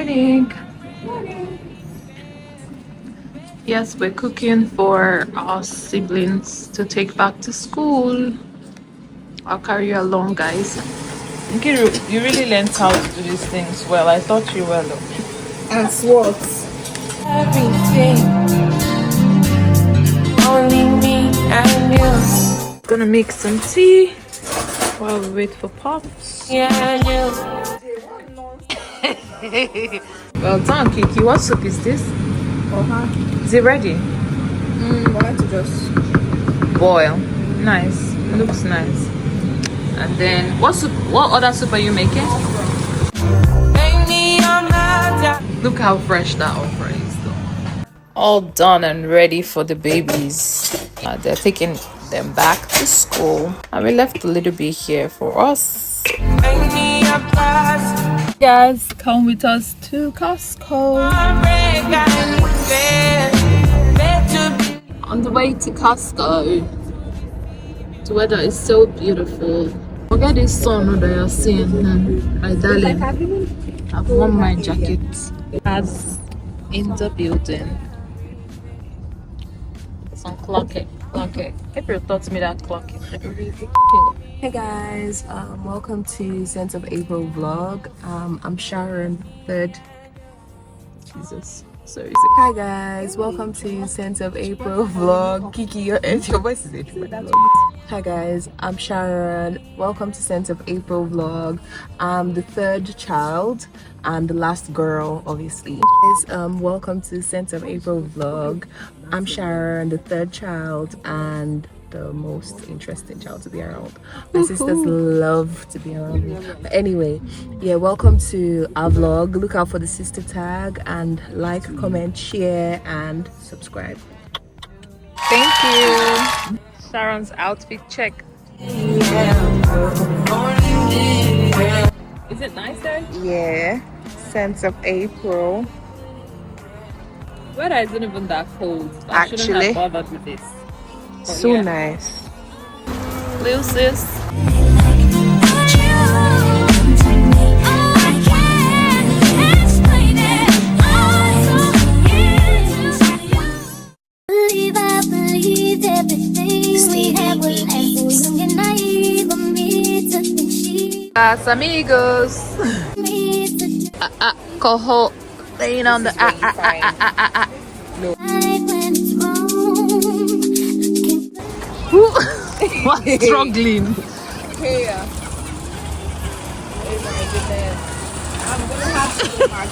Morning. Yes, we're cooking for our siblings to take back to school. I'll carry you along, guys. Nkiru, you really learned how to do these things well. I thought you were, though. As what? Everything. Only me and you. Gonna make some tea while we wait for Pops. Yeah, you. Well done, Kiki. What soup is this? Is it ready? Why to just Boil. Nice. Looks nice. And then what soup? What other soup are you making? Look how fresh that okra is, though. All done and ready for the babies. They're taking them back to school, and we left a little bit here for us. Guys, come with us to Costco. On the way to Costco. The weather is so beautiful. Forget this sun that you're seeing, my darling. I've worn my jacket. As in the building. Some clocking. April taught me that clocking. Hey guys, welcome to Sense of April vlog. I'm Sharon, third. Jesus. Sorry. Hi guys, welcome to Sense of April vlog. Kiki, your voice is April vlog. Hi guys, I'm Sharon. Welcome to Sense of April vlog. I'm the third child and the last girl, obviously. Guys, welcome to Sense of April vlog. I'm Sharon, the third child and the most interesting child to be around. My sisters love to be around me. But anyway, yeah, welcome to our vlog. Look out for the sister tag and like, comment, share and subscribe. Thank you. Sharon's outfit check. Is it nice there? Yeah, Sense of April. Weather isn't even that cold. I shouldn't have bothered with this. But So yeah. nice. Little sis. Amigos. Coho. Laying on the What's struggling? Hey, oh my goodness. I'm gonna have to do my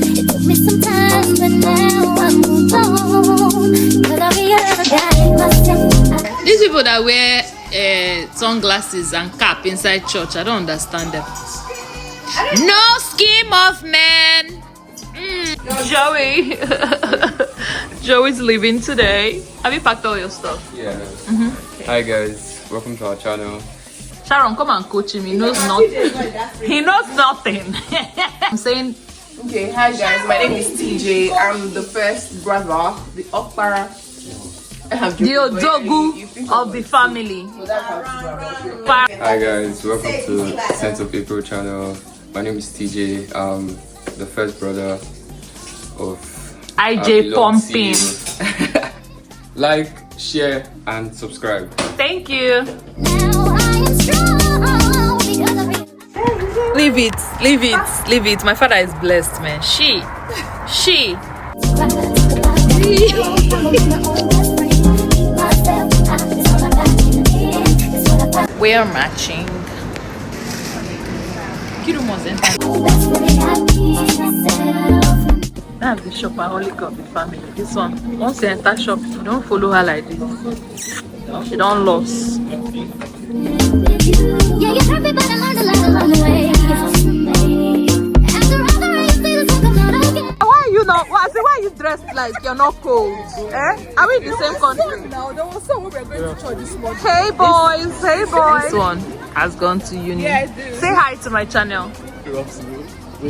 It took me some time, but now I'm moved on. But I realized myself. These people that wear sunglasses and cap inside church, I don't understand them. No scheme of man. Joey. Joey's leaving today. Have you packed all your stuff? Yeah. Hi guys, welcome to our channel. Sharon, come and coach him. He knows nothing. He knows nothing. I'm saying. Okay, hi guys, my name is TJ. I'm the first brother, the Okpara. The Odogu of the family. Hi guys, welcome to Sense of April channel. My name is TJ. I'm the first brother of IJ Pumping. Like, share, and subscribe. Thank you. Now I am strong because of you. Leave it. My father is blessed, man. She. We are matching. That's the shopaholic of the family. This one, once you enter shop, you don't follow her like this. She don't lose. Yeah, you're perfect, but I learned a lot along the way. After all the rain, things will come out again. Why are you dressed like you're not cold? Are we in the same country? Now, there was someone we were going to church this morning. Hey boys. This one has gone to uni. Yeah, I do. Say hi to my channel.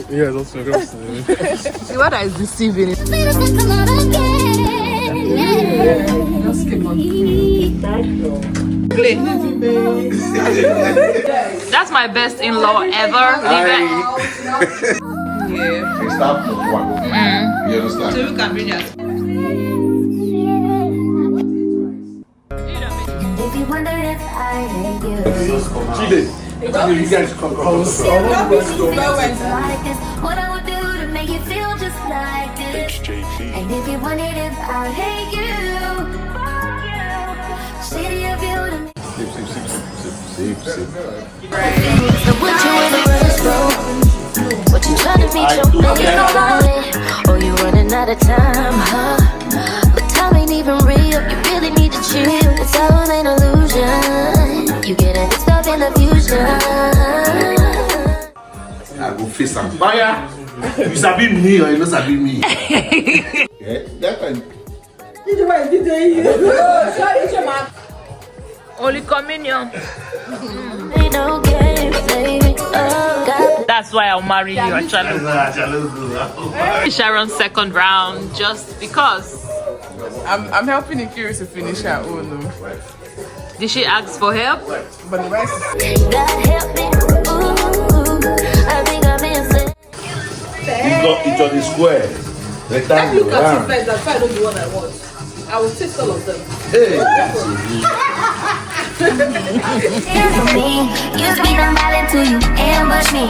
Yeah, that's good afternoon. The weather is deceiving. Things will come out again. Just keep on. Play. That's my best in-law ever. They start from one. You understand? So you can bring that. If you wonder if I hate you, You guys come like this, what I would do to make you feel just like this. And if you wondered if I hate you, shady of you to me. So what you in the rush for? What you trying to beat your baby on it? Or you running out of time, huh? But time ain't even real, you really need to chill. It's all an illusion. You get mixed up in the fusion. I go face some fire. You sabi me or you don't sabi me? Yeah, that kind. Holy Communion. Ain't no game, baby. Oh, God. That's why I'll marry you, actually. Sharon's second round, just because. I'm helping Ikiri to finish her own. Did she ask for help? But the rest God help me. Ooh, I think I'm missing. It's on the square. Rectangle. Round. That's why I don't do what I want. I will taste all of them. Hey. You speak, I'm violent to you, ambush me.